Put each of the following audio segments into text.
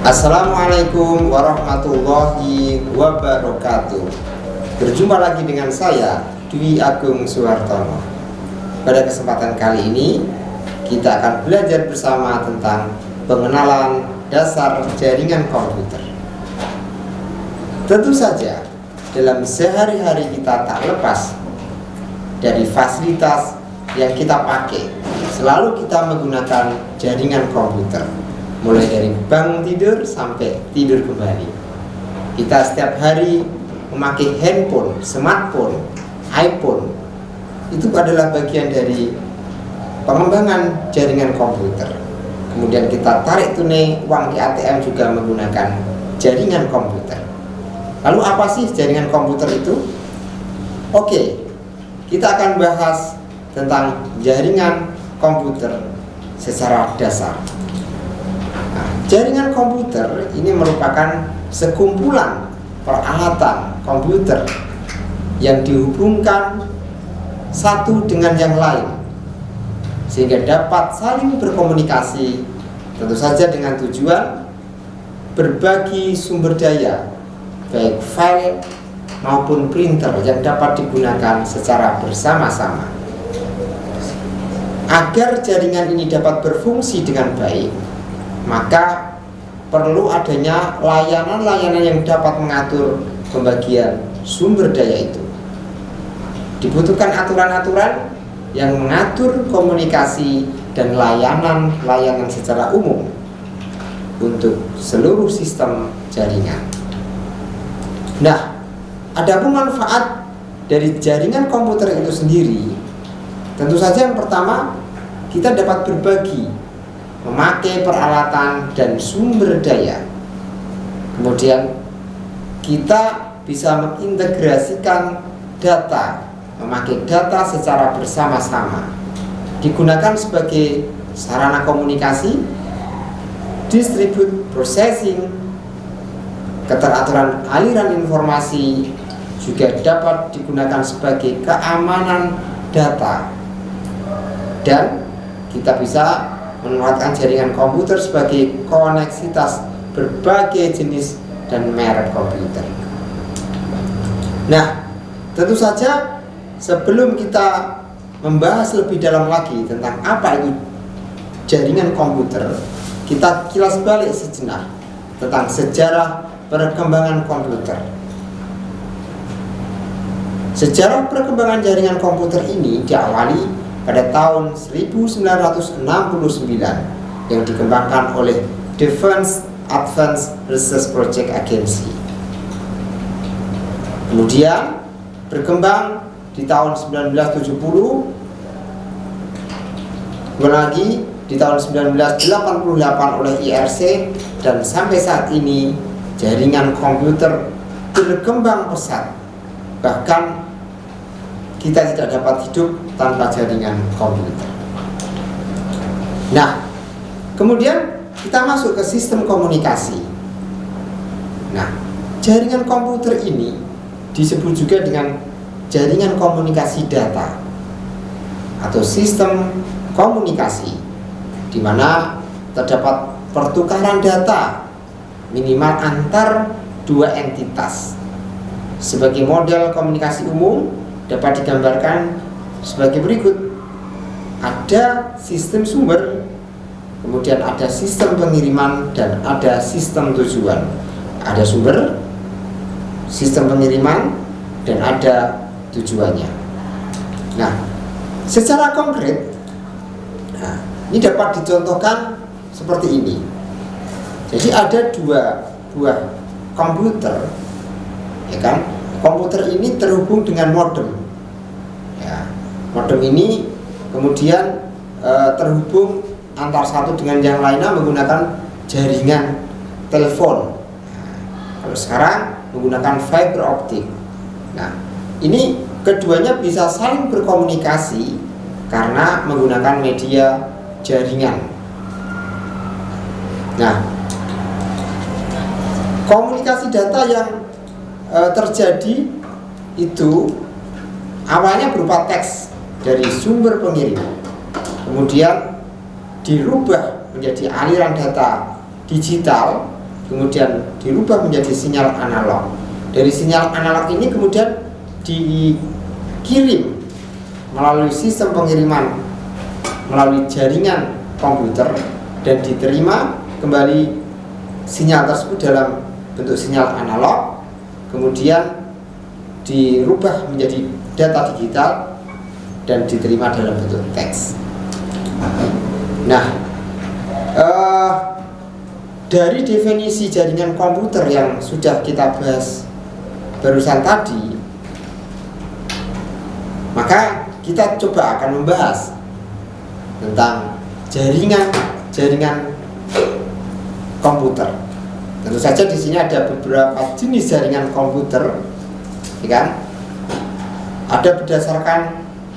Assalamualaikum warahmatullahi wabarakatuh. Berjumpa lagi dengan saya, Dwi Agung Suhartono. Pada kesempatan kali ini kita akan belajar bersama tentang pengenalan dasar jaringan komputer. Tentu saja dalam sehari-hari kita tak lepas dari fasilitas yang kita pakai. Selalu kita menggunakan jaringan komputer, mulai dari bangun tidur sampai tidur kembali. Kita setiap hari memakai handphone, smartphone, iPhone. Itu adalah bagian dari pengembangan jaringan komputer. Kemudian kita tarik tunai uang di ATM juga menggunakan jaringan komputer. Lalu apa sih jaringan komputer itu? Oke, kita akan bahas tentang jaringan komputer secara dasar. Jaringan komputer ini merupakan sekumpulan peralatan komputer yang dihubungkan satu dengan yang lain sehingga dapat saling berkomunikasi, tentu saja dengan tujuan berbagi sumber daya baik file maupun printer yang dapat digunakan secara bersama-sama. Agar jaringan ini dapat berfungsi dengan baik, maka perlu adanya layanan-layanan yang dapat mengatur pembagian sumber daya itu. Dibutuhkan aturan-aturan yang mengatur komunikasi dan layanan-layanan secara umum untuk seluruh sistem jaringan. Nah, adapun manfaat dari jaringan komputer itu sendiri, tentu saja yang pertama, kita dapat berbagi, memakai peralatan dan sumber daya. Kemudian kita bisa mengintegrasikan data, memakai data secara bersama-sama, digunakan sebagai sarana komunikasi, distribute processing, keteraturan aliran informasi, juga dapat digunakan sebagai keamanan data. Dan kita bisa memanfaatkan jaringan komputer sebagai koneksitas berbagai jenis dan merek komputer. Nah, tentu saja sebelum kita membahas lebih dalam lagi tentang apa itu jaringan komputer, kita kilas balik sejenak tentang sejarah perkembangan komputer. Sejarah perkembangan jaringan komputer ini diawali pada tahun 1969 yang dikembangkan oleh Defense Advanced Research Project Agency. Kemudian berkembang di tahun 1970, lagi di tahun 1988 oleh IRC, dan sampai saat ini jaringan komputer berkembang pesat. Bahkan kita tidak dapat hidup tanpa jaringan komputer. Nah, kemudian kita masuk ke sistem komunikasi. Nah, jaringan komputer ini disebut juga dengan jaringan komunikasi data atau sistem komunikasi, di mana terdapat pertukaran data minimal antar dua entitas. Sebagai model komunikasi umum dapat digambarkan sebagai berikut. Ada sistem sumber, kemudian ada sistem pengiriman, dan ada sistem tujuan. Ada sumber, sistem pengiriman, dan ada tujuannya. Nah, secara konkret, ini dapat dicontohkan seperti ini. Jadi ada dua buah komputer, ya kan? Komputer ini terhubung dengan modem. Ya, modem ini kemudian terhubung antar satu dengan yang lainnya menggunakan jaringan telepon. Kalau sekarang menggunakan fiber optik. Nah, ini keduanya bisa saling berkomunikasi karena menggunakan media jaringan. Nah, komunikasi data yang terjadi itu awalnya berupa teks dari sumber pengirim, kemudian dirubah menjadi aliran data digital kemudian dirubah menjadi sinyal analog. Dari sinyal analog ini kemudian dikirim melalui sistem pengiriman melalui jaringan komputer dan diterima kembali sinyal tersebut dalam bentuk sinyal analog, kemudian dirubah menjadi data digital dan diterima dalam bentuk teks. Nah, dari definisi jaringan komputer yang sudah kita bahas barusan tadi, maka kita coba akan membahas tentang jaringan komputer. Tentu saja di sini ada beberapa jenis jaringan komputer, ya kan? Ada berdasarkan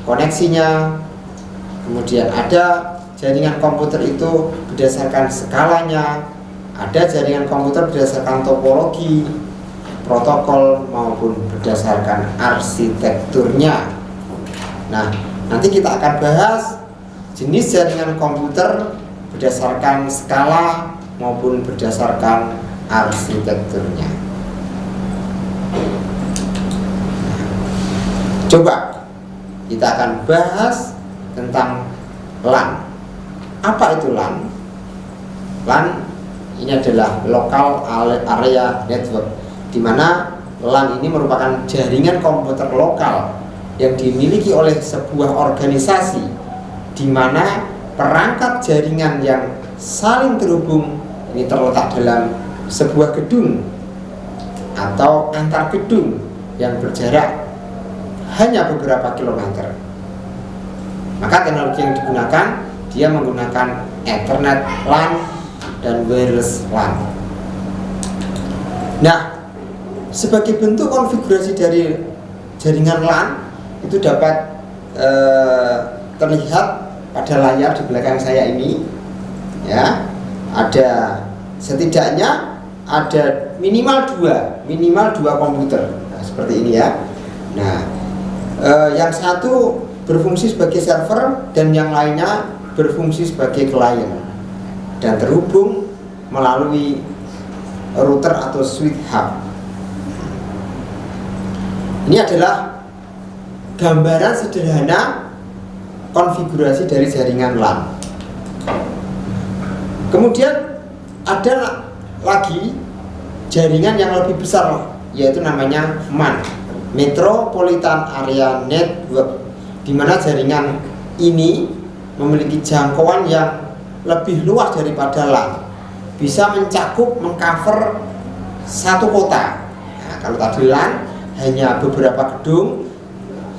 koneksinya, kemudian ada jaringan komputer itu berdasarkan skalanya, ada jaringan komputer berdasarkan topologi, protokol maupun berdasarkan arsitekturnya. Nah, nanti kita akan bahas jenis jaringan komputer berdasarkan skala maupun berdasarkan arsitekturnya. Coba kita akan bahas tentang LAN. Apa itu LAN? LAN ini adalah Local Area Network, di mana LAN ini merupakan jaringan komputer lokal yang dimiliki oleh sebuah organisasi, di mana perangkat jaringan yang saling terhubung ini terletak dalam sebuah gedung atau antar gedung yang berjarak hanya beberapa kilometer. Maka teknologi yang digunakan, dia menggunakan Ethernet LAN dan wireless LAN. Nah, sebagai bentuk konfigurasi dari jaringan LAN itu dapat terlihat pada layar di belakang saya ini, ya. Ada setidaknya ada minimal dua komputer, nah, seperti ini ya. Nah, yang satu berfungsi sebagai server dan yang lainnya berfungsi sebagai klien dan terhubung melalui router atau switch hub. Ini adalah gambaran sederhana konfigurasi dari jaringan LAN. Kemudian ada lagi jaringan yang lebih besar, yaitu namanya MAN, Metropolitan Area Network, di mana jaringan ini memiliki jangkauan yang lebih luas daripada LAN, bisa mencakup, mengcover satu kota. Nah, kalau tadi LAN hanya beberapa gedung,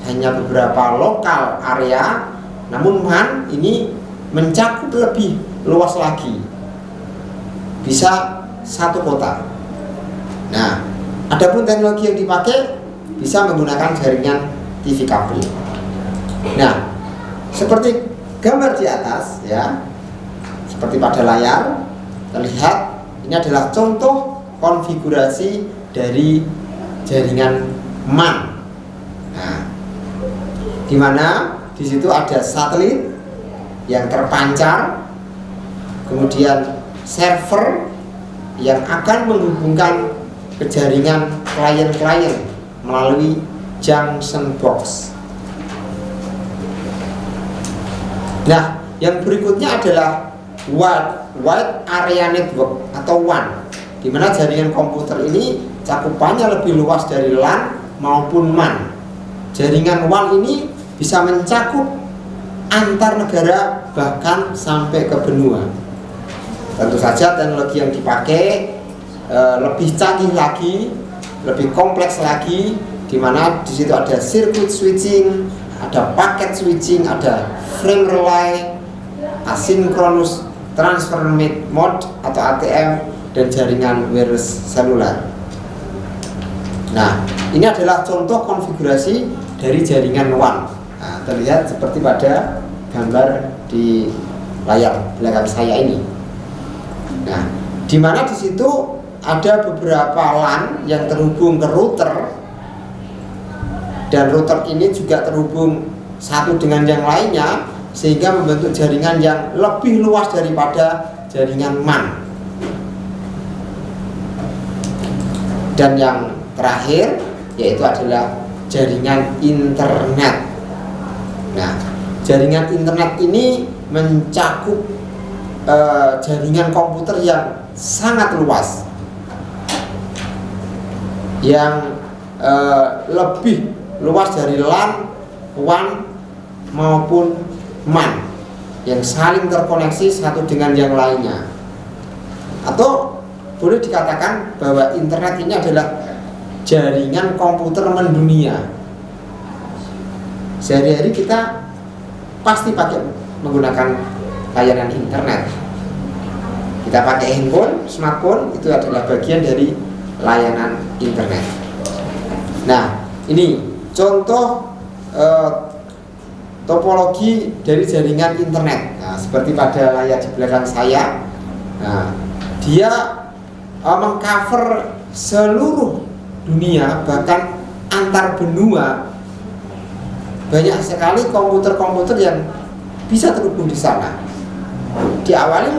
hanya beberapa lokal area, namun MAN ini mencakup lebih luas lagi, bisa satu kota. Nah, adapun teknologi yang dipakai bisa menggunakan jaringan TV kabel. Nah, seperti gambar di atas ya, seperti pada layar terlihat, ini adalah contoh konfigurasi dari jaringan MAN. Nah, di mana di situ ada satelit yang terpancar, kemudian server yang akan menghubungkan ke jaringan klien-klien melalui junction box. Nah, yang berikutnya adalah Wide Area Network atau WAN, di mana jaringan komputer ini cakupannya lebih luas dari LAN maupun MAN. Jaringan WAN ini bisa mencakup antar negara bahkan sampai ke benua. Tentu saja teknologi yang dipakai lebih canggih lagi, lebih kompleks lagi, di mana di situ ada circuit switching, ada packet switching, ada frame relay, asynchronous transfer mode atau ATM, dan jaringan wireless seluler. Nah, ini adalah contoh konfigurasi dari jaringan WAN. Nah, terlihat seperti pada gambar di layar belakang saya ini. Nah, di mana di situ ada beberapa LAN yang terhubung ke router, dan router ini juga terhubung satu dengan yang lainnya, sehingga membentuk jaringan yang lebih luas daripada jaringan MAN. Dan yang terakhir yaitu adalah jaringan internet. Nah, jaringan internet ini mencakup jaringan komputer yang sangat luas, yang lebih luas dari LAN, WAN maupun MAN, yang saling terkoneksi satu dengan yang lainnya. Atau boleh dikatakan bahwa internet ini adalah jaringan komputer mendunia. Sehari-hari kita pasti pakai menggunakan layanan internet. Kita pakai handphone, smartphone, itu adalah bagian dari layanan internet. Nah, ini contoh topologi dari jaringan internet. Nah, seperti pada layar di belakang saya. Nah, dia mengcover seluruh dunia, bahkan antar benua. Banyak sekali komputer-komputer yang bisa terhubung di sana. Diawali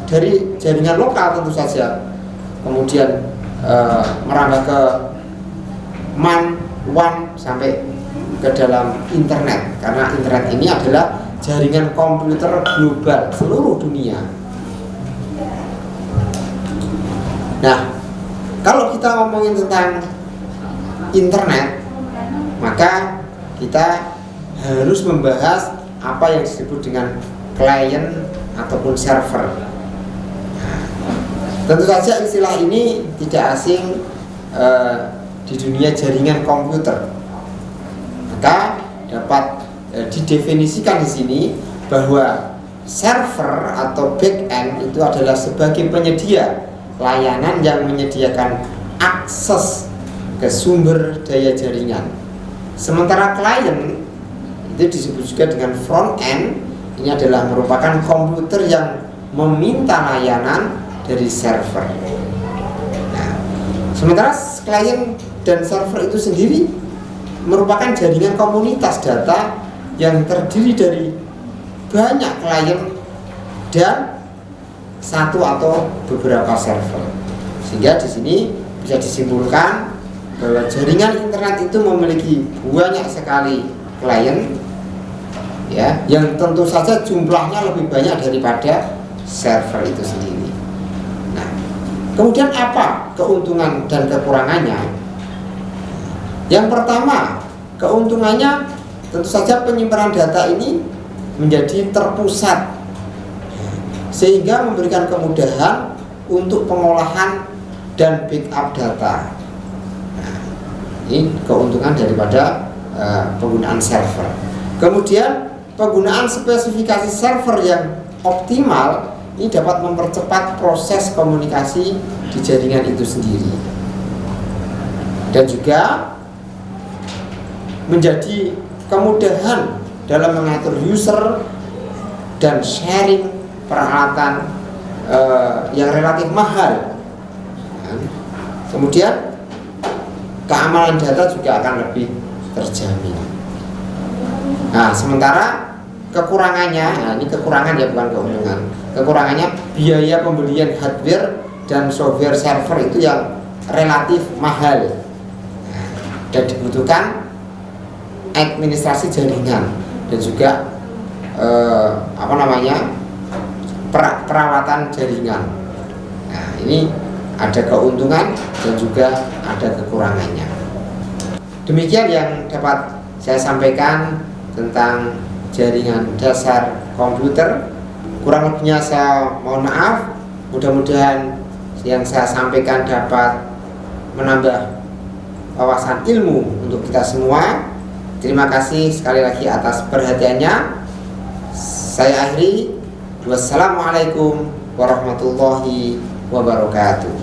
dari jaringan lokal tentu saja, kemudian merambah ke MAN, WAN, sampai ke dalam internet. Karena internet ini adalah jaringan komputer global seluruh dunia. Nah, kalau kita ngomongin tentang internet, maka kita harus membahas apa yang disebut dengan client ataupun server. Nah, tentu saja istilah ini tidak asing di dunia jaringan komputer. Maka dapat didefinisikan di sini bahwa server atau backend itu adalah sebagai penyedia layanan yang menyediakan akses ke sumber daya jaringan. Sementara klien itu disebut juga dengan front end. Ini adalah merupakan komputer yang meminta layanan dari server. Nah, sementara klien dan server itu sendiri merupakan jaringan komunitas data yang terdiri dari banyak klien dan satu atau beberapa server. Sehingga di sini bisa disimpulkan bahwa jaringan internet itu memiliki banyak sekali klien, ya, yang tentu saja jumlahnya lebih banyak daripada server itu sendiri. Nah, kemudian apa keuntungan dan kekurangannya? Yang pertama, keuntungannya tentu saja penyimpanan data ini menjadi terpusat, sehingga memberikan kemudahan untuk pengolahan dan backup data. Nah, ini keuntungan daripada penggunaan server. Kemudian penggunaan spesifikasi server yang optimal ini dapat mempercepat proses komunikasi di jaringan itu sendiri, dan juga menjadi kemudahan dalam mengatur user dan sharing peralatan yang relatif mahal. Kemudian keamanan data juga akan lebih terjamin. Nah, sementara kekurangannya, nah ini kekurangan ya, bukan keuntungan. Kekurangannya biaya pembelian hardware dan software server itu yang relatif mahal, dan dibutuhkan administrasi jaringan dan juga perawatan jaringan. Nah, ini ada keuntungan dan juga ada kekurangannya. Demikian yang dapat saya sampaikan tentang jaringan dasar komputer. Kurang lebihnya saya mohon maaf. Mudah-mudahan yang saya sampaikan dapat menambah wawasan ilmu untuk kita semua. Terima kasih sekali lagi atas perhatiannya. Saya akhiri. Wassalamualaikum warahmatullahi wabarakatuh.